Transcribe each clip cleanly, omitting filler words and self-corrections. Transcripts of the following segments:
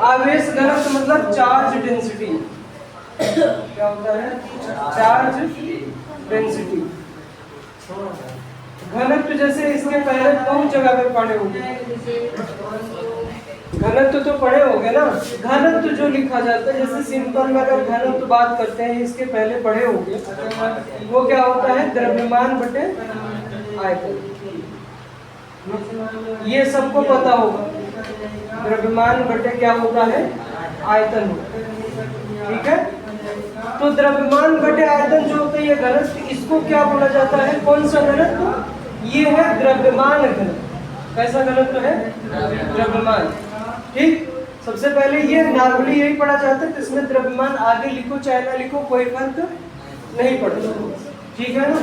आवेश घनत्व मतलब चार्ज डेंसिटी। क्या होता है? Charge density. घनत्व जैसे इसके पहले बहुत जगह पे पढ़े होंगे, घनत्व तो पढ़े होंगे ना। घनत्व जो लिखा जाता है, जैसे सिंपल में अगर घनत्व बात करते हैं, इसके पहले पढ़े होंगे, वो क्या होता है? द्रव्यमान बटे आयतन। ये सबको पता होगा, द्रव्यमान बटे क्या होता है? आयतन होता है। ठीक है, तो द्रव्यमान बटे आयतन जो होता है ये घनत्व, इसको क्या बोला जाता है? कौन सा घनत्व? ये है द्रव्यमान घनत्व। कैसा घनत्व है? द्रव्यमान। ठीक, सबसे पहले ये नॉर्मली यही पढ़ा जाता है, इसमें द्रव्यमान आगे लिखो चाहे ना लिखो कोई फर्क नहीं पड़ता। ठीक है ना।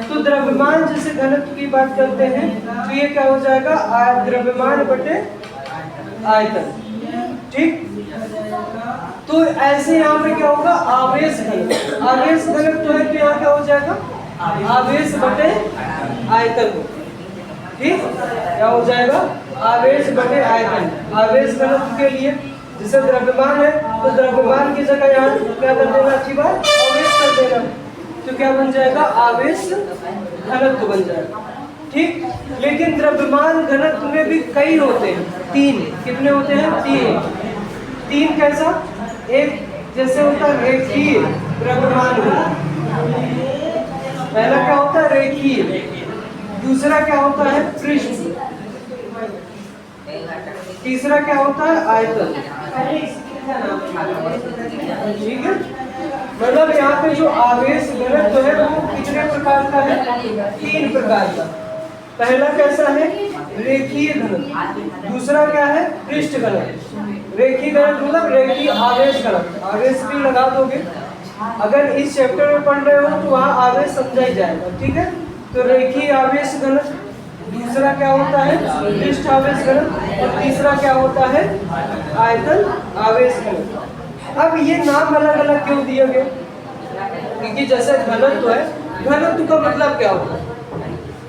तो द्रव्यमान जैसे घनत्व की बात करते हैं तो ये क्या हो जाएगा? द्रव्यमान बटे आयतन। ठीक, तो ऐसे यहाँ पे क्या होगा? आवेश घनत्व। आवेश घनत्व है तो यहाँ क्या हो जाएगा? आवेश बटे आयतन। ठीक, क्या हो जाएगा? आवेश बटे आयतन। आवेश घनत्व के लिए जैसे द्रव्यमान है तो द्रव्यमान की जगह यहाँ क्या कर देना? अच्छी बात, आवेश कर देना, तो क्या बन जाएगा? आवेश घनत्व बन जाएगा। ठीक, लेकिन द्रव्यमान घनत्व में भी कई होते हैं, 3। कितने होते हैं? 3। कैसा? एक जैसे होता है रेखीय द्रव्यमान घनत्व, पहला क्या होता है? रेखीय। दूसरा क्या होता है? पृष्ठ। तीसरा क्या होता है? आयतन। ठीक है, मतलब यहाँ पे जो आवेश घनत्व है वो कितने प्रकार का है? 3 प्रकार का। पहला कैसा है? रेखीय घनत्व। दूसरा क्या है? पृष्ठ घनत्व। रेखीय घनत्व मतलब रेखीय आवेश घनत्व। आवेश भी लगा दोगे, अगर इस चैप्टर में पढ़ रहे हो तो वहाँ आवेश समझा ही जाएगा। ठीक है, तो रेखीय आवेश घनत्व, दूसरा क्या होता है? पृष्ठ आवेश घनत्व, और तीसरा क्या होता है? आयतन आवेश घनत्व। अब ये नाम अलग अलग क्यों दिए गए? क्योंकि जैसे घनत्व है, घनत्व का मतलब क्या होता है?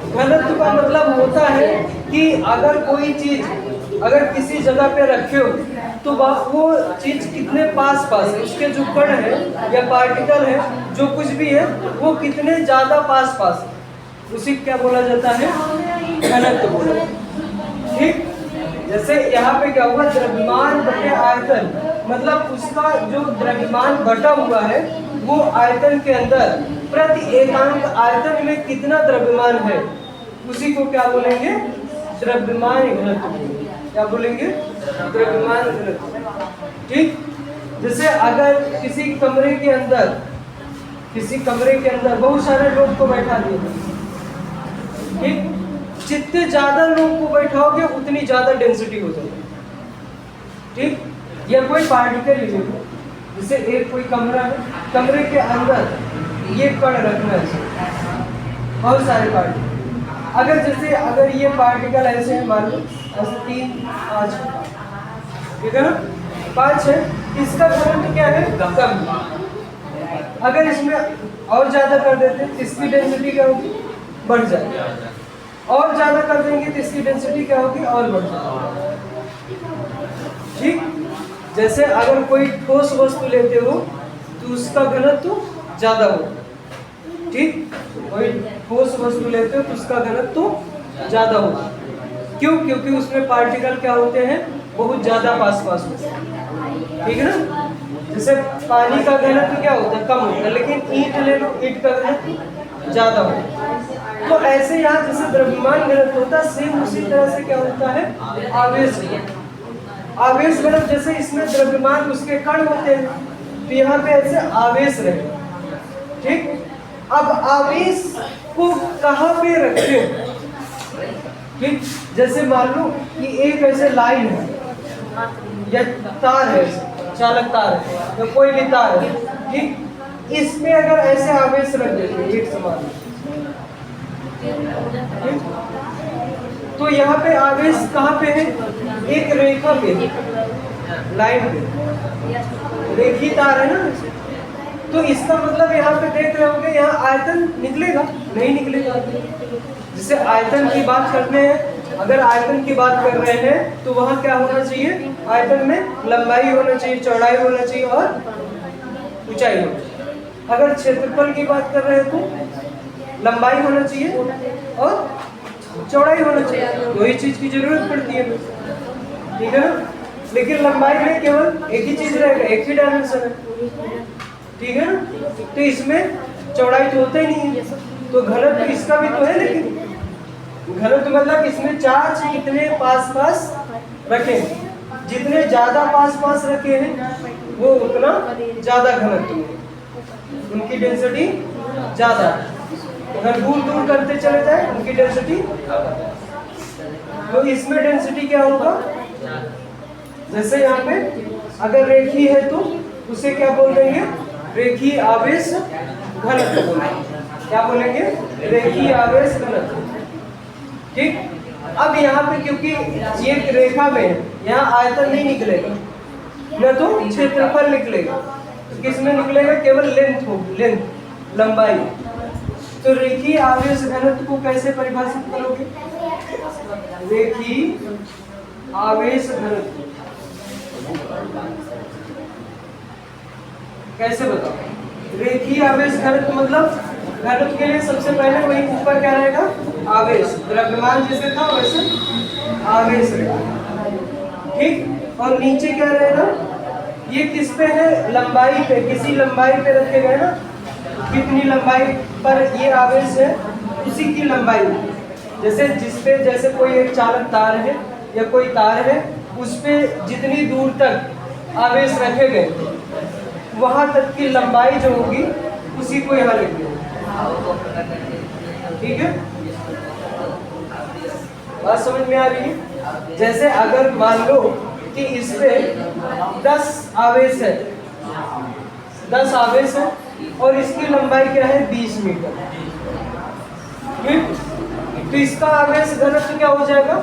घनत्व का मतलब होता है कि अगर कोई चीज अगर किसी जगह पे रखे हो तो वो चीज कितने पास पास है, उसके जो कण है या पार्टिकल है, जो कुछ भी है, वो कितने ज्यादा पास पास है, उसी क्या बोला जाता है? घनत्व बोला जाता है। ठीक, जैसे यहाँ पे क्या हुआ? द्रव्यमान बटे आयतन, मतलब उसका जो द्रव्यमान बटा हुआ है वो आयतन के अंदर प्रति एकांक आयतन में कितना द्रव्यमान है, उसी को क्या बोलेंगे? द्रव्यमान घनत्व। क्या बोलेंगे? द्रव्यमान घनत्व। ठीक, जैसे अगर किसी कमरे के अंदर बहुत सारे लोग को बैठा दिए, ठीक, जितने ज्यादा लोग को बैठाओगे उतनी ज्यादा डेंसिटी हो जाएगी। ठीक, या कोई पार्टिकल ले लो, जैसे एक कोई कमरा है, कमरे के अंदर ये कण रखना है, बहुत सारे पार्टिकल। अगर ये पार्टिकल ऐसे है, मान लो ऐसे 3 5, ठीक है ना, 5 है, इसका करंट क्या है? कम। अगर इसमें और ज्यादा कर देते हैं इसकी डेंसिटी क्या होगी? बढ़ जाएगी। और ज्यादा कर देंगे तो इसकी डेंसिटी क्या होगी? और बढ़ जाएगी। ठीक, जैसे अगर कोई ठोस वस्तु लेते हो तो उसका घनत्व ज्यादा होगा। ठीक, कोई ठोस वस्तु लेते हो तो उसका घनत्व ज्यादा होगा। क्यों? क्योंकि उसमें पार्टिकल क्या होते हैं? बहुत ज्यादा पास पास होते हैं। ठीक है ना। जैसे पानी का घनत्व क्या होता है? कम होता है, लेकिन ईंट ले लो, ईंट का घनत्व ज्यादा होता है। तो ऐसे यहाँ जैसे द्रव्यमान घनत्व होता है, सेम उसी तरह से क्या होता है? आवेश आवेश घनत्व। जैसे इसमें द्रव्यमान उसके कण होते हैं, तो यहाँ पे ऐसे आवेश रहेगा। ठीक, अब आवेश को कहाँ पे रखे? ठीक, जैसे मान लो कि एक ऐसे लाइन है या तार है, चालक तार है या कोई भी तार है, ठीक, इसमें अगर ऐसे आवेश रख देते हैं एक समान, ठीक, तो यहाँ पे आवेश कहाँ पे है? एक रेखा पे, लाइन पे, रेखी तार है ना, तो इसका मतलब यहाँ पे देख रहे होंगे यहाँ आयतन निकलेगा? नहीं निकलेगा। जैसे आयतन की बात करते हैं अगर आयतन की बात कर रहे हैं तो वहाँ क्या होना चाहिए, आयतन में लंबाई होना चाहिए, चौड़ाई होना चाहिए और ऊंचाई होना चाहिए। अगर क्षेत्रफल की बात कर रहे हैं तो लंबाई होना चाहिए और चौड़ाई होना चाहिए, दो ही चीज की जरूरत पड़ती है, ठीक है ना। लेकिन लंबाई में केवल एक ही चीज रहेगा, एक ही डायमेंशन है, ठीक है ना। तो इसमें चौड़ाई तो होता ही नहीं है, तो घनत्व तो इसका भी तो है, लेकिन घनत्व मतलब इसमें चार्ज कितने पास पास रखे हैं, जितने ज्यादा पास पास रखे हैं वो उतना ज्यादा घनत्व है, उनकी डेंसिटी ज्यादा है। अगर दूर दूर करते चले जाए उनकी डेंसिटी, तो इसमें डेंसिटी क्या होगा, जैसे यहाँ पे अगर रेखी है तो उसे क्या बोल देंगे, रेखीय आवेश घनत्व बोलेंगे। क्या बोलेंगे, रेखीय आवेश घनत्व, ठीक। अब यहाँ पे क्योंकि ये रेखा में यहाँ आयतन नहीं निकलेगा, न तो क्षेत्रफल निकलेगा, तो किस में निकलेगा, केवल लेंथ हो, लेंथ लंबाई। तो रेखीय आवेश घनत्व को कैसे परिभाषित करोगे, रेखीय आवेश घनत्व कैसे बताओ। रेखीय आवेश घनत्व मतलब घनत्व के लिए सबसे पहले वही ऊपर क्या रहेगा, आवेश, द्रव्यमान जैसे था वैसे आवेश रहेगा, ठीक। और नीचे क्या रहेगा, ये किस पे है, लंबाई पे, किसी लंबाई पे रखे गए ना, कितनी लंबाई पर ये आवेश है उसी की लंबाई, जैसे जिसपे जैसे कोई एक चालक तार है या कोई तार है, उस पे जितनी दूर तक आवेश रखे गए वहां तक की लंबाई जो होगी उसी को यहाँ लिख दो, ठीक है। बात समझ में आ रही है। जैसे अगर मान लो कि इस पे 10 आवेश है, 10 आवेश है और इसकी लंबाई क्या है, 20 मीटर, ठीक। तो इसका आवेश घनत्व क्या हो जाएगा,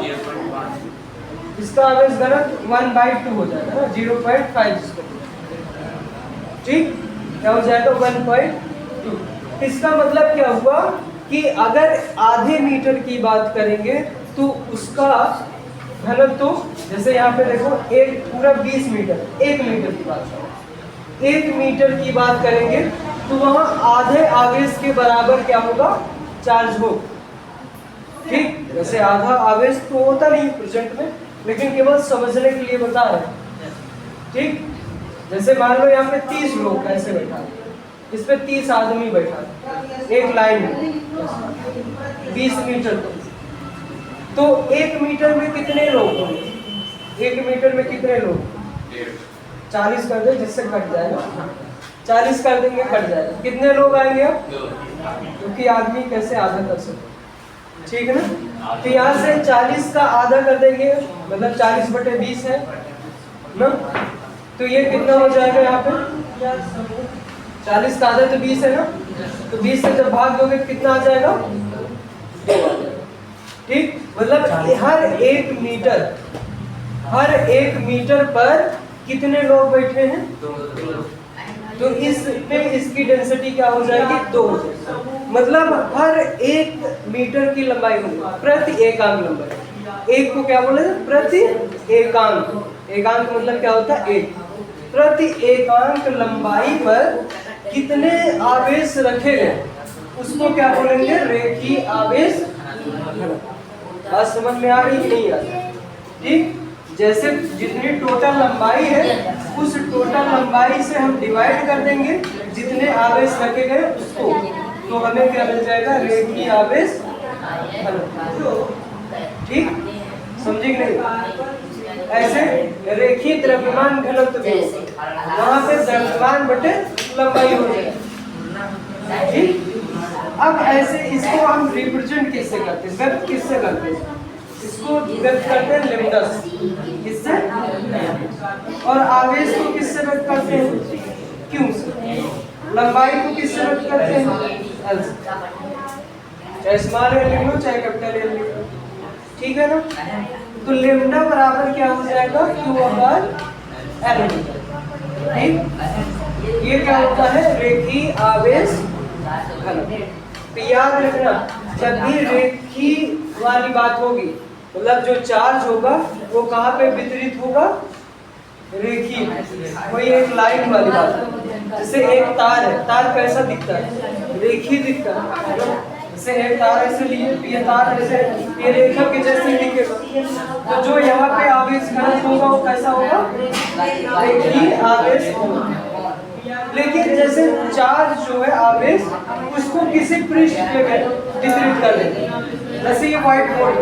इसका आवेश घनत्व 1/2 हो जाएगा ना, 0.5, ठीक। क्या हो जाएगा, 1/2। इसका मतलब क्या हुआ कि अगर आधे मीटर की बात करेंगे तो उसका घनत्व, जैसे यहाँ पे देखो एक पूरा 20 मीटर, 1 मीटर की बात करें, 1 मीटर की बात करेंगे तो वहाँ आधे आवेश के बराबर क्या होगा, चार्ज हो, ठीक। वैसे आधा आवेश तो होता नहीं प्रेजेंट में, लेकिन केवल समझने के लिए बता रहे हैं, ठीक। जैसे मान लो यहाँ पे 30 लोग ऐसे बैठा है, इस पे 30 आदमी बैठा है एक लाइन में 20 मीटर पर, तो 1 मीटर में कितने लोग होंगे, 1 मीटर में कितने लोग, 40 कर दे जिससे कट जाएगा, 40 कर देंगे कट जाएगा, कितने लोग आएंगे अब, क्योंकि आदमी कैसे आधा कर सकते, ठीक है ना। तो यहाँ से 40 का आधा कर देंगे, मतलब 40/20 है ना, तो ये कितना हो जाएगा, यहाँ पे 40 का आधा तो 20 है ना, तो 20 से जब भाग दोगे कितना आ जाएगा, 2 आ जाएगा, ठीक। मतलब हर एक मीटर पर कितने लोग बैठे हैं, तो इस पे इसकी डेंसिटी क्या हो जाएगी, 2 हो जाएगी। मतलब हर 1 मीटर की लंबाई होगी प्रति एकांक लंबाई, एक को क्या बोले, प्रति एकांक, एकांक मतलब क्या होता है, एक, प्रति एकांक लंबाई पर कितने आवेश रखे गए उसको क्या बोलेंगे, रेखीय आवेश घनत्व। बात समझ में आ रही कि नहीं आ रही, ठीक। जैसे जितनी टोटल लंबाई है उस टोटल लंबाई से हम डिवाइड कर देंगे जितने आवेश रखे गए उसको, तो हमें क्या मिल जाएगा, रेखीय आवेश घनत्व, ठीक। समझे कि नहीं। ऐसे रेखीय द्रव्यमान घनत्व भी वहां पे द्रव्यमान बटे लंबाई हो जाए, ठीक। अब ऐसे इसको हम रिप्रेजेंट किससे करते हैं, व्यक्त किससे करते हैं, इसको व्यक्त करते हैं लैम्ब्डा से, किससे, और आवेश को किससे व्यक्त करते हैं, क्यू से, लंबाई को किससे व्यक्त करते हैं, एल से, चाहे स्मॉल एल लिख लो चाहे कैपिटल एल लिख लो, ठीक है ना। तो लैम्ब्डा बराबर क्या हो जाएगा, Q/L, ठीक। ये क्या होता है, रेखीय आवेश घनत्व। तो याद रखना जब भी रेखीय वाली बात होगी मतलब जो चार्ज होगा वो कहाँ पे वितरित होगा, रेखीय, वही एक लाइन वाली बात। जैसे एक तार है, तार कैसा दिखता है, रेखीय दिखता है। जैसे एक तार ऐसे लिए, ये तार ऐसे, ये रेखा के जैसे दिखेगा। तो जो यहाँ पे आवेश घनत्व होगा वो कैसा होगा, रेखीय आवेश होगा। लेकिन जैसे चार्ज जो है आवेश, उसको किसी पृष्ठ पे वितरित कर देते हैं। जैसे ये व्हाइट बोर्ड,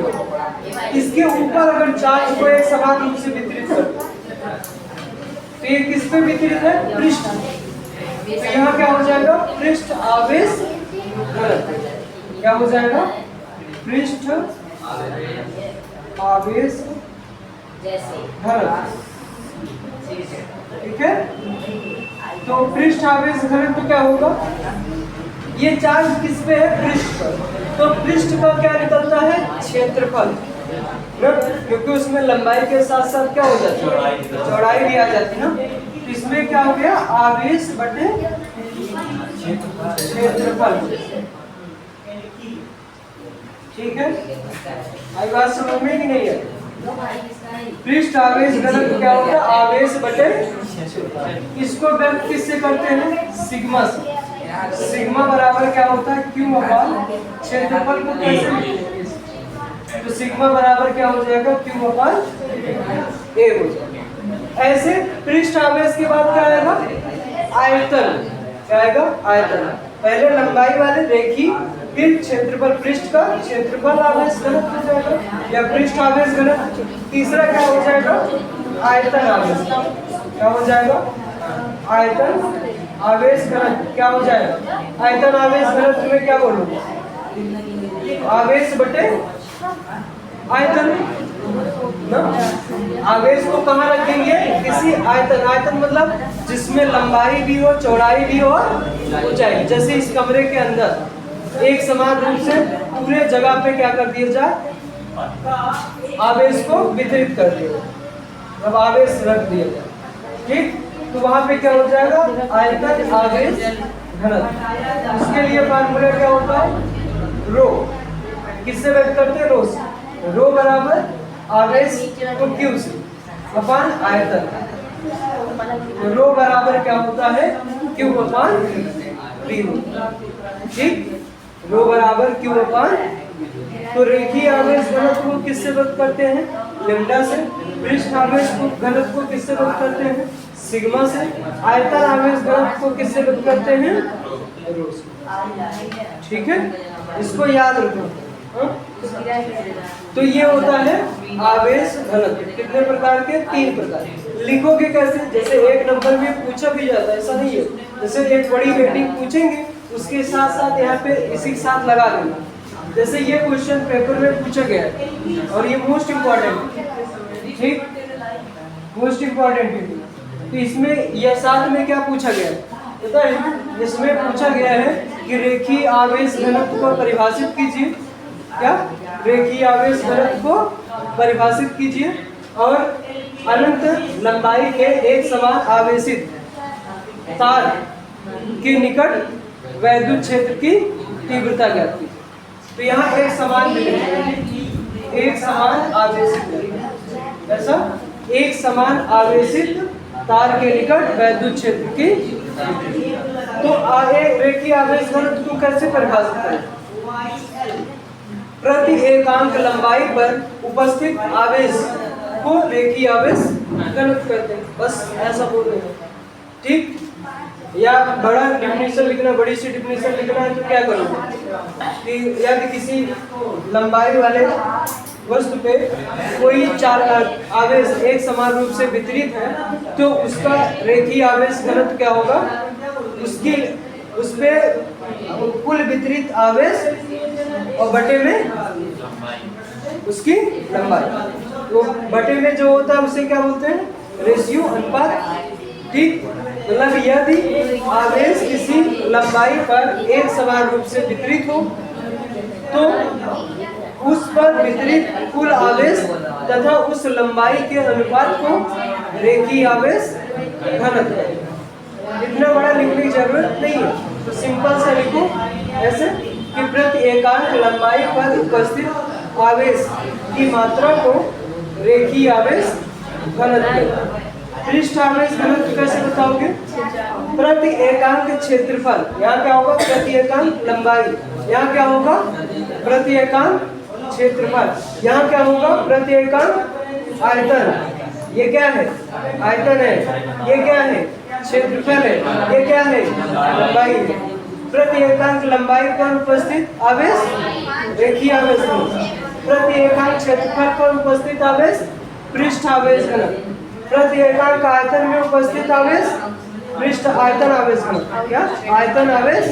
इसके ऊपर अगर चार्ज को एक समान रूप से वितरित कर तो ये किस पे वितरित है, पृष्ठ। तो यहाँ क्या हो जाएगा, पृष्ठ आवेश घनत्व। क्या हो जाएगा, पृष्ठ आवेश घनत्व। ठीक है, तो पृष्ठ आवेश घनत्व क्या होगा, ये चार्ज किस पे है, पृष्ठ पर। तो पृष्ठ का क्या निकलता है, क्षेत्रफल, क्योंकि उसमें लंबाई के साथ साथ क्या हो जाती है, चौड़ाई भी आ जाती है ना। तो इसमें क्या हो गया, आवेश बटे क्षेत्रफल। ठीक है, आई बात समझ में कि नहीं है। पृष्ठ आवेश घनत्व क्या होता है, आवेश बटे, इसको व्यक्त किससे करते हैं, सिग्मा से। सिग्मा बराबर क्या होता है, क्यू अपान क्षेत्रफल को कैसे लिखते हैं, तो सिग्मा बराबर क्या हो जाएगा, क्यू अपान ए हो जाएगा। ऐसे पृष्ठ आवेश के बाद क्या आएगा, आयतन। क्या आएगा, आयतन। पहले लंबाई वाले रेखीय, फिर क्षेत्रफल, पृष्ठ का क्षेत्रफल आवेश घनत्व हो जाएगा या पृष्ठ आवेश घनत्व। तीसरा क्या हो जाएगा, आयतन आवेश। क्या हो जाएगा, आयतन आवेश घनत्व। क्या हो जाएगा, आयतन आवेश घनत्व में क्या बोलोगे, आवेश बटे आयतन ना। आवेश को कहाँ रखेंगे, किसी आयतन। आयतन मतलब जिसमें लंबाई भी हो, चौड़ाई भी हो और ऊंचाई। जैसे इस कमरे के अंदर एक समान रूप से पूरे जगह पे क्या कर दिया जाए, आवेश को वितरित कर दिया, अब आवेश रख दिया जाए। ठीक, तो वहां पे क्या हो जाएगा, आयतन आवेश घनत्व। इसके लिए फार्मूला क्या होता है, रो। किससे व्यक्त करते हैं, रो से। रो बराबर आवेश को क्यू से अपान आयतन। तो रो बराबर क्या होता है, क्यू अपान वी। ठीक, रो बराबर क्यू अपान। तो रेखीय आवेश घनत्व को किससे व्यक्त करते हैं, लैम्डा से। पृष्ठ आवेश घनत्व को किससे व्यक्त करते हैं, सिग्मा से। आयतन आवेश घनत्व को किससे व्यक्त करते हैं, रो से। ठीक है, इसको याद रखो। तो ये होता है आवेश घनत्व। कितने प्रकार के, 3 प्रकार। लिखोगे कैसे, जैसे एक नंबर में पूछा भी जाता है, ऐसा नहीं है। जैसे एक बड़ी हेडिंग पूछेंगे, उसके साथ साथ यहाँ पे इसी के साथ लगा देना। जैसे ये क्वेश्चन पेपर में पूछा गया है और ये मोस्ट इम्पोर्टेंट है। ठीक, मोस्ट इम्पोर्टेंट है। तो इसमें यह साथ में क्या पूछा गया है पता है, इसमें पूछा गया है कि रेखीय आवेश घनत्व को परिभाषित कीजिए। क्या, रेखीय आवेश घनत्व को परिभाषित कीजिए और अनंत लंबाई के एक समान आवेशित तार के निकट वैद्युत क्षेत्र की तीव्रता ज्ञात कीजिए। तो यहाँ एक समान, एक समान आवेशित, ऐसा एक समान आवेशित तार के निकट वैद्युत क्षेत्र की। तो रेखीय आवेश घनत्व को कैसे परिभाषित करें, प्रति एकांक लंबाई पर उपस्थित आवेश को रेखीय आवेश घनत्व कहते हैं। बस ऐसा बोल रहे हैं। ठीक, या बड़ा डिफिनेशन लिखना, बड़ी सी डिफिनेशन लिखना है तो क्या करोगे कि यदि किसी लंबाई वाले वस्तु पे कोई चार आवेश एक समान रूप से वितरित है तो उसका रेखीय आवेश घनत्व क्या होगा, उसकी उसपे कुल वितरित आवेश और बटे में उसकी लंबाई। तो बटे में जो होता है उसे क्या बोलते हैं, रेशियो, अनुपात। ठीक, मतलब यदि आवेश किसी लंबाई पर एक समान रूप से वितरित हो तो उस पर वितरित कुल आवेश तथा उस लंबाई के अनुपात को रेखीय आवेश घनत्व है। इतना बड़ा लिखने की जरूरत नहीं है, तो सिंपल से लिखो ऐसे कि प्रति एकांक लंबाई पर उपस्थित आवेश की मात्रा को रेखीय आवेश घनत्व। पृष्ठ आवेश घनत्व कैसे बताओगे? प्रति एकांक क्षेत्रफल, यहाँ क्या होगा? प्रति एकांक लंबाई, यहाँ क्या होगा? प्रति एकांक क्षेत्रफल, यहाँ क्या होगा? प्रति एकांक आयतन। ये क्या है? आयतन है। ये क्या है? क्षेत्रफल है। ये क्या है? लंबाई है। प्रति एकांक लंबाई पर उपस्थित आवेश रेखीय आवेश घनत्व। प्रति एकांक क्षेत्रफल पर उपस्थित आवेश पृष्ठ आवेश घनत्व। प्रति एकांक आयतन में उपस्थित आवेश पृष्ठ आयतन आवेश घनत्व। क्या? आयतन आवेश।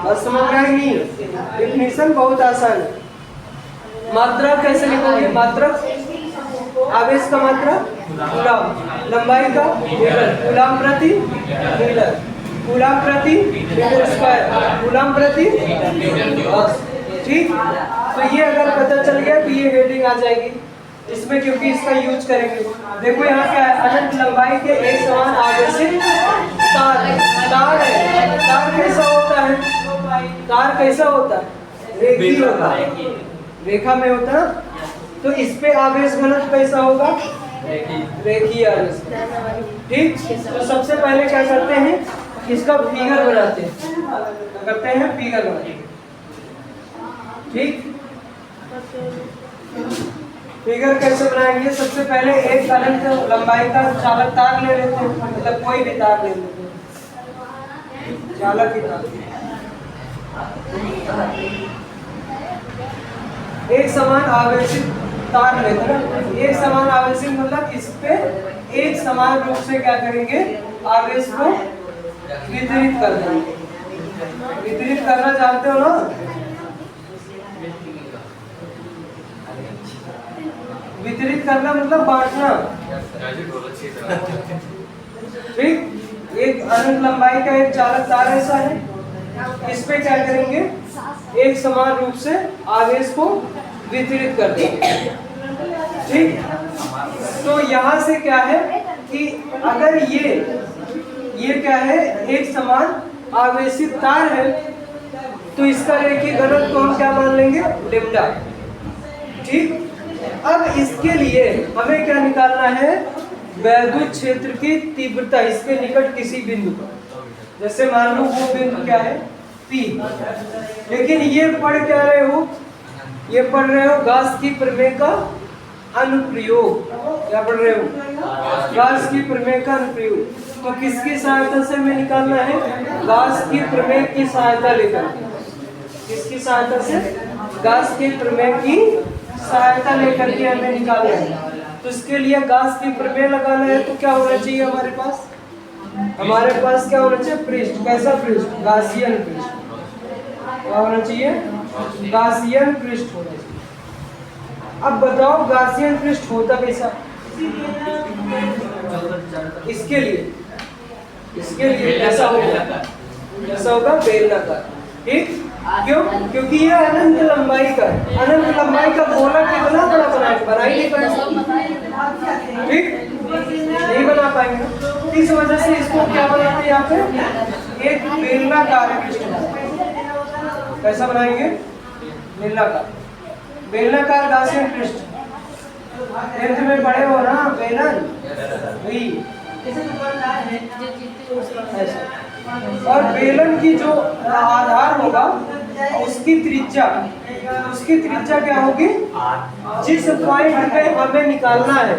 और समझ में आई नहीं? डेफिनेशन बहुत आसान है। मात्रा कैसे लिखोगे? मात्रा आवेश का मात्रा कूलम, लंबाई का मीटर, कूलम प्रति मीटर, कूलम प्रति मीटर स्क्वायर, कूलम प्रति। ठीक, तो ये अगर पता चल गया तो ये हेडिंग आ जाएगी इसमें, क्योंकि इसका यूज करेंगे। देखो यहाँ क्या है? अनंत लंबाई के एक समान आवेशित तार है। तार है। तार कैसा होता है? तार कैसा होता है? रेखीय होता है। रेखा में होता है। तो इस पे आवेश घनत्व कैसा होगा? रेखीय आवेश। ठीक, तो सबसे पहले क्या करते हैं? इसका फिगर बनाते हैं। करते हैं फिगर बनाते हैं। ठीक, फिगर कैसे बनाएंगे? सबसे पहले एक अनंत लंबाई का चालक तार ले लेते हैं, मतलब कोई भी तार ले लेते हैं, चालक ही तार। एक समान आवेशित तार लेते हैं। एक समान आवेशित मतलब इस पे एक समान रूप से क्या करेंगे? आवेश को वितरित कर देंगे। वितरित करना जानते हो ना? वितरित करना मतलब बांटना। ठीक, एक अनंत लंबाई का एक चालक तार ऐसा है, इस पे क्या करेंगे? एक समान रूप से आवेश को वितरित कर देंगे। ठीक, तो यहाँ से क्या है कि अगर ये क्या है? एक समान आवेशित तार है, तो इसका रेखीय घनत्व को हम क्या मान लेंगे? लैम्डा। ठीक, अब इसके लिए हमें क्या निकालना है? वैद्युत क्षेत्र की तीव्रता इसके निकट किसी बिंदु पर। जैसे मान लो वो बिंदु क्या है? P। लेकिन ये पढ़ क्या रहे हो? ये पढ़ रहे हो गाउस की प्रमेय का अनुप्रयोग। क्या पढ़ रहे हो? गाउस की प्रमेय का अनुप्रयोग। तो किसकी सहायता से हमें निकालना है? गाउस की प्रमेय की सहायता लेकर। किसकी सहायता से? गाउस की प्रमेय की सहायता लेकर के हमें निकालना है। तो इसके लिए गाउस की प्रमेय लगाना है तो क्या होना चाहिए हमारे पास? हमारे पास क्या होना चाहिए? पृष्ठ। कैसा पृष्ठ? गाउसियन पृष्ठ। क्या होना चाहिए? गाउसियन पृष्ठ होना चाहिए। अब बताओ गाउसियन पृष्ठ होता कैसा? इसके लिए ऐसा होगा, ऐसा होगा बेलनाकार। ठीक, क्यों? क्योंकि ये अनंत लंबाई का है। अनंत लंबाई का गोला कितना बड़ा बना ही नहीं पाएंगे। ठीक, नहीं बना पाएंगे। इस वजह से इसको क्या बनाते हैं? यहाँ पे एक बेलनाकार पृष्ठ। कैसा बनाएंगे? बेलनाकार। बेलनाकार गाउसियन पृष्ठ। टेंथ में पढ़े हो ना बेलन? और बेलन की जो आधार होगा उसकी त्रिज्या क्या होगी? जिस पॉइंट पे हमें निकालना है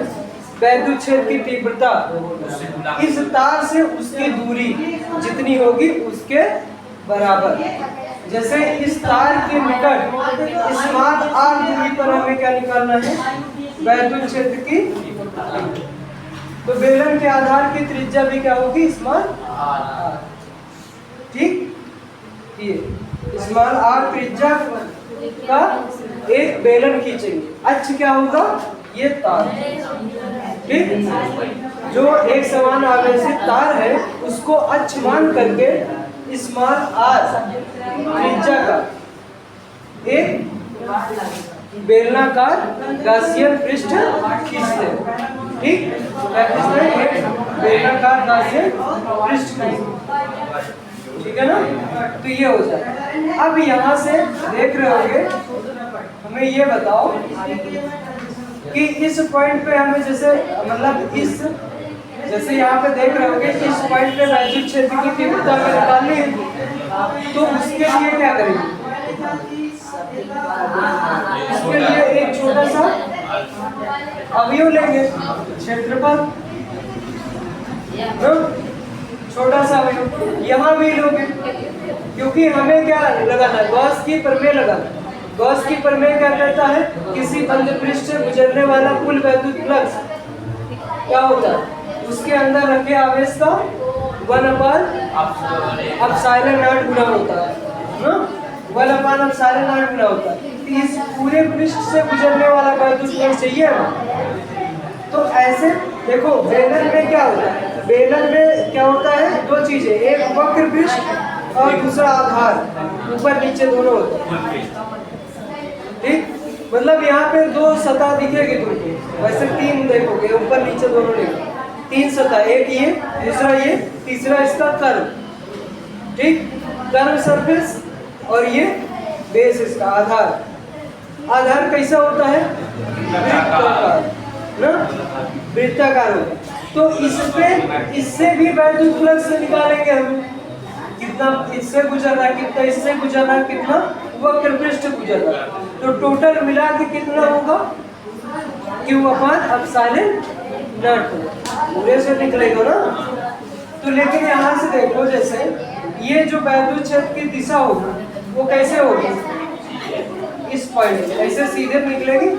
वैद्युत क्षेत्र की तीव्रता, इस तार से उसकी दूरी जितनी होगी उसके बराबर। जैसे इस तार के निकट स्मॉल r दूरी पर हमें क्या निकालना है? वैद्युत क्षेत्र की। तो बेलन के आधार की त्रिज्या भी क्या होगी? Small r। ठीक, ये स्मॉल r त्रिज्या का एक बेलन खींचेंगे। अक्ष क्या होगा? ये तार। ठीक, जो एक समान आवेशित तार है उसको अक्ष मान करके स्मॉल r त्रिज्या का एक बेलनाकार गाउसियन पृष्ठ खींचते हैं। ठीक, बेलनाकार गाउसियन पृष्ठ खींचते। ठीक है ना? तो ये हो जाए। अब यहाँ से देख रहे होंगे हमें ये बताओ कि इस पॉइंट पे हमें जैसे मतलब इस जैसे यहाँ पे देख रहे होगे इस पॉइंट पे वैद्युत क्षेत्र की तीव्रता हमें निकालनी है, तो उसके लिए क्या करेंगे? उसके लिए एक छोटा सा अवयव लेंगे, क्षेत्रफल, छोटा सा अवयव यहाँ भी लोगे, क्योंकि हमें क्या लगाना है? गॉस की प्रमेय लगाना। गॉस की प्रमेय क्या कहता है? किसी बंद पृष्ठ से गुजरने वाला कुल वैद्युत फ्लक्स क्या होता है? उसके अंदर रखे आवेश का 1/ε0 गुना होता है ना, 1/ε0 गुना होता है। तो इस पूरे पृष्ठ से गुजरने वाला वैद्युत फ्लक्स चाहिए ना, तो ऐसे देखो बेलन में क्या होता है? बेलन में क्या होता है? दो चीजें, एक वक्र पृष्ठ और दूसरा आधार, ऊपर नीचे दोनों होते हैं, ठीक? मतलब यहाँ पे दो सतह दिखेगी तुमको, वैसे तीन देखोगे, ऊपर नीचे दोनों देखोगे, तीन सतह, एक ये, दूसरा ये, तीसरा इसका कर्व, ठीक? कर्व सरफेस और ये बेस इसका आधार। आधार कैसा होता है? वृत्ताकार ना, वृत्ताकार होता है। तो इससे भी वैद्युत फ्लक्स निकालेंगे हम, कितना इससे गुजर रहा है, कितना इससे गुजर रहा है, कितना वक्र पृष्ठ गुजर रहा है, तो टोटल मिला के कितना होगा? Q/ε0 पूरे से निकलेगा ना। तो लेकिन यहाँ से देखो, जैसे ये जो वैद्युत क्षेत्र की दिशा होगी वो कैसे होगी? इस पॉइंट से ऐसे सीधे निकलेगी,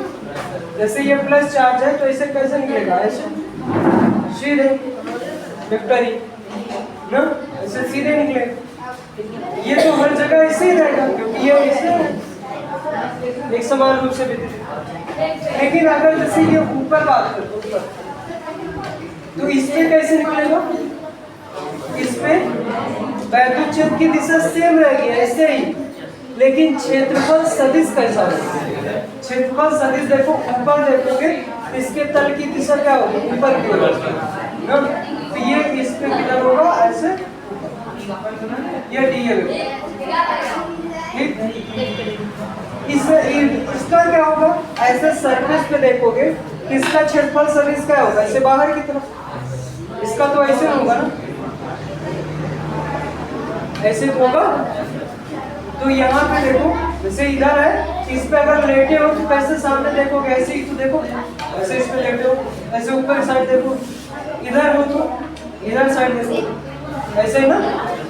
जैसे ये प्लस चार्ज है तो ऐसे कैसे निकलेगा? ऐसे सीधे वेक्टर ना, ऐसे सीधे निकलेगा। ये तो हर जगह ऐसे ही रहेगा क्योंकि ये ऐसे एक समान रूप से वितरित है। लेकिन अगर जैसे ये ऊपर बात करो ऊपर, तो इसमें कैसे निकलेगा? इसमें वैद्युत क्षेत्र की दिशा सेम रहेगी ऐसे ही, लेकिन क्षेत्रफल सदिश कैसा होगा? क्षेत्रफल सदिश देखो, ऊपर देखोगे इसके तल की दिशा क्या होगी? ऊपर की ओर ना, तो ये इस पे किधर होगा? ऐसे ये डी, ठीक? इसका क्या होगा? ऐसे सरफेस पे देखोगे इसका क्षेत्रफल सदिश क्या होगा? ऐसे बाहर की तरफ, इसका तो ऐसे होगा ना, ऐसे होगा। तो यहाँ पे देखो जैसे इधर है, इस पे अगर लेटे हो तो कैसे सामने देखोगे? ऐसे ही तो देखो, ऐसे इस पे लेटे हो, ऐसे ऊपर साइड देखो, इधर हो तो इधर साइड देखो, ऐसे ही ना,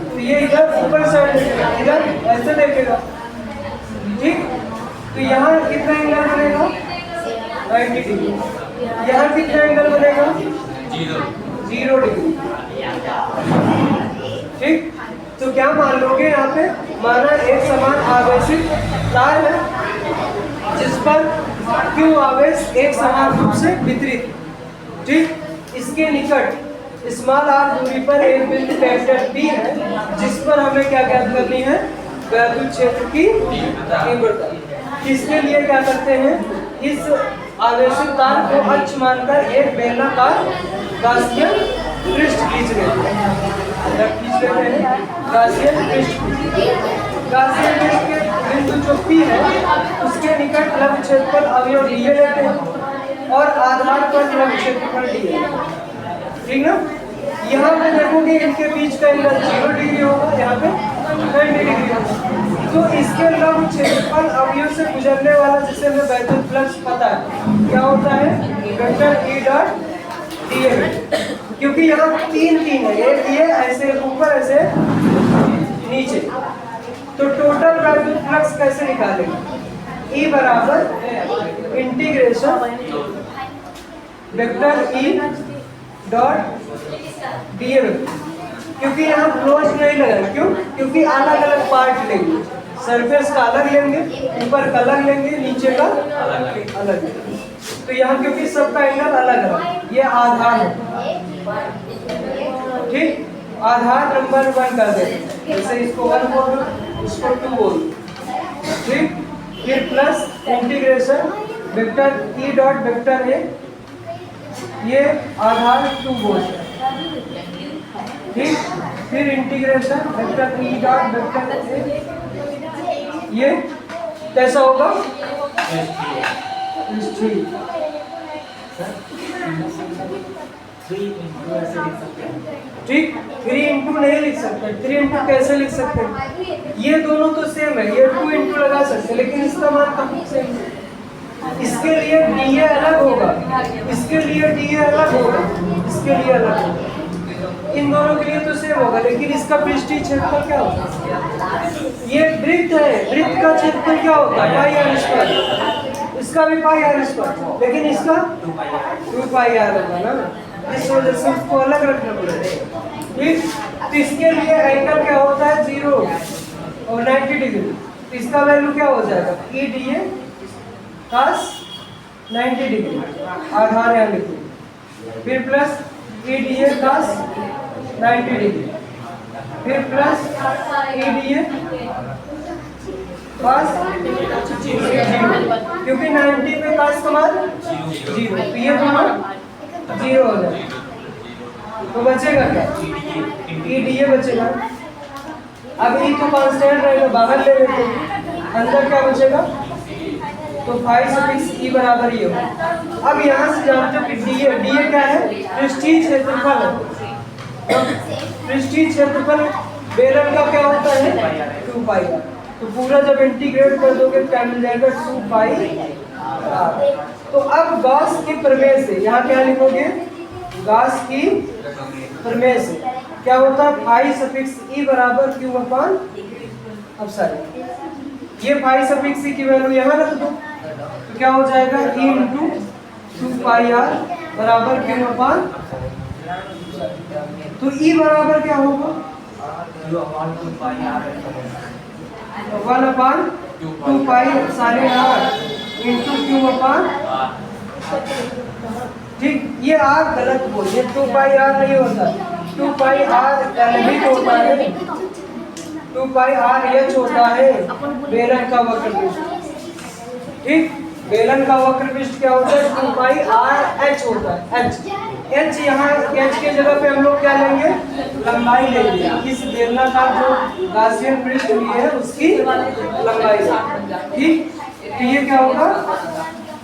तो ये इधर ऊपर साइड देखेगा, इधर ऐसे देखेगा, ठीक? तो यहाँ कितना एंगल बनेगा? 90 डिग्री। यहाँ कितना एंगल बनेगा? 0 डिग्री, ठीक? तो क्या मान लोगे यहाँ पे? माना एक समान आवेशित तार है जिस पर Q आवेश एक समान रूप से वितरित, ठीक? इसके निकट स्मॉल r दूरी पर एक बिंदु कैपिटल P है जिस पर हमें क्या ज्ञात करनी है? वैद्युत क्षेत्र की तीव्रता। इसके लिए क्या करते हैं? इस आवेशित तार को अक्ष मानकर एक बेलनाकार गाउसियन पृष्ठ खींच लेते हैं, गाउसियन पृष्ठ। गाउसियन पृष्ठ के बिंदु जो P है उसके निकट लंब क्षेत्रफल अवयव dA लेते हैं और आधार पर लंब क्षेत्रफल dA, ठीक ना? यहाँ पे देखोगे इनके बीच का एंगल 0 डिग्री होगा, यहाँ पे 90 डिग्री होगा। तो इसके लंब क्षेत्रफल अवयव से गुजरने वाला जिसे हमें वैद्युत फ्लक्स पता है क्या होता है? वेक्टर E.dA, क्योंकि यहाँ तीन है, एक ये ऐसे ऊपर ऐसे नीचे, तो टोटल वैद्युत फ्लक्स कैसे निकालेंगे? E बराबर इंटीग्रेशन वेक्टर E.dA, क्योंकि यहाँ क्लोज नहीं लगा, क्यों? क्योंकि अलग अलग पार्ट लेंगे, सरफेस का अलग लेंगे, ऊपर का अलग लेंगे, नीचे का अलग लेंगे, तो यहाँ क्योंकि सबका एंगल अलग है। ये आधार है, ठीक? आधार नंबर 1 कर देते, जैसे इसको 1 बोल दो, इसको 2 बोल दो, ठीक? फिर plus integration vector E dot vector A, ये आधार 2 बोल दो, ठीक? फिर integration vector E dot vector A, ये कैसा होगा? ठीक, 3 इंटू नहीं लिख सकते, 3 इंटू कैसे लिख सकते हैं? ये दोनों तो सेम है, ये 2 इंटू लगा सकते हैं, लेकिन इसका मान कब सेम है? इसके लिए डीए अलग होगा, इसके लिए डीए अलग होगा, इसके लिए अलग होगा, इन दोनों के लिए तो सेम होगा, लेकिन इसका पृष्ठीय क्षेत्रफल क्या होगा? ये वृत्त है, वृत्त का क्षेत्रफल क्या होता है? पाई आर स्क्वायर, इसका भी पाई आर स्क्वायर, लेकिन इसका 2 पाई आर होगा ना, इस वजह से उसको अलग रखना पड़ेगा। ठीक, तो इसके लिए एंगल क्या होता है? 0 और 90 डिग्री, तो इसका वैल्यू क्या हो जाएगा? E D A cos 90 degree, आधार यहाँ लिखो, फिर plus E D A cos 90 degree, फिर plus E D A cos 0, क्योंकि 90 में cos का मान 0, तो ये दोनों 0 हो जाए, तो बचेगा क्या? ई डी ए बचेगा। अब ई तो कांस्टेंट रहेगा, बाहर ले लेते हैं, अंदर क्या बचेगा? तो फाई सफिक्स ई बराबर ये होगा। अब यहाँ से जानते हो कि डीए, डीए क्या है? पृष्ठीय क्षेत्रफल है। पृष्ठीय क्षेत्रफल बेलन का क्या होता है? 2 पाई आर। तो पूरा जब इंटीग्रेट कर दोगे तो क्या मिल जाएगा? 2 पाई आर। तो अब गॉस की प्रमेय से यहाँ क्या लिखोगे? गॉस की प्रमेय से क्या होता है? फाई सफिक्स ई बराबर क्यू अपॉन, अब सॉरी, ये फाई सफिक्स ई की वैल्यू यहाँ रख दो, तो क्या हो जाएगा? ई इंटू 2 पाई आर बराबर क्यू अपॉन, तो ई बराबर क्या होगा? 1 अपॉन 2 पाई सारे आर इंटू क्यू अपॉन, ठीक, ये आर गलत बोलिए, 2 पाई आर नहीं होता, 2 पाई आर एल होता है, 2 पाई आर एच होता है बेलन का वक्र पृष्ठ। ठीक, बेलन का वक्र पृष्ठ क्या होता है? 2 पाई आर एच होता है, एच, एच यहाँ एच के जगह पे हम लोग क्या लेंगे? लंबाई लेंगे, इस बेलनाकार जो गासियन पृष्ठ लिए है उसकी लंबाई लेंगे। ठीक, तो ये क्या होगा?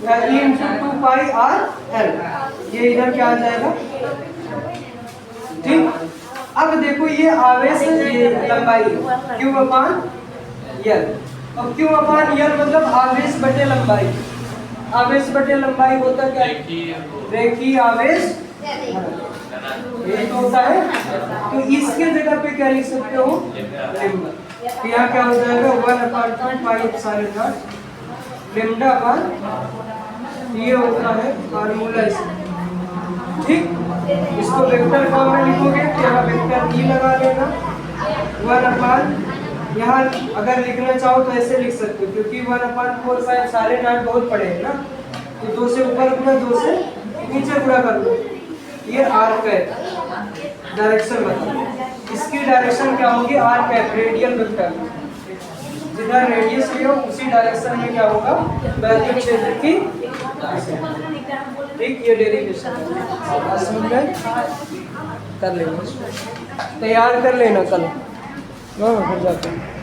ई इंटू 2 पाई आर एल, ये इधर क्या आ जाएगा? ठीक, अब देखो ये आवेश ये लंबाई क्यू अपान यल, अब क्यू अपान यल मतलब आवेश बटे लंबाई, आवेश बटे लंबाई होता क्या? रेखीय आवेश ये तो होता है, तो इसके जगह पे क्या लिख सकते हो? लेम्डा, तो यहाँ क्या हो जाएगा? 1/2 पाई एप्सिलॉन नॉट लेम्डा अपान, ये होता है फार्मूला इसका। ठीक, इसको वेक्टर फॉर्म में लिखोगे तो यहाँ वेक्टर ई लगा लेना, 1/, यहाँ अगर लिखना चाहो तो ऐसे लिख सकते हो, क्योंकि 1/4 पाई सारे नाट बहुत पड़े हैं ना, तो 2 से ऊपर गुना 2 से नीचे गुणा कर लो, ये आर कैप डायरेक्शन बताओ, इसकी डायरेक्शन क्या होगी? आर कैप, रेडियल वेक्टर, जिधर रेडियस लियो उसी डायरेक्शन में क्या होगा? वैद्युत क्षेत्र की। ठीक, ये डेरिवेशन कर लेना, तैयार कर लेना कल, फिर जाकर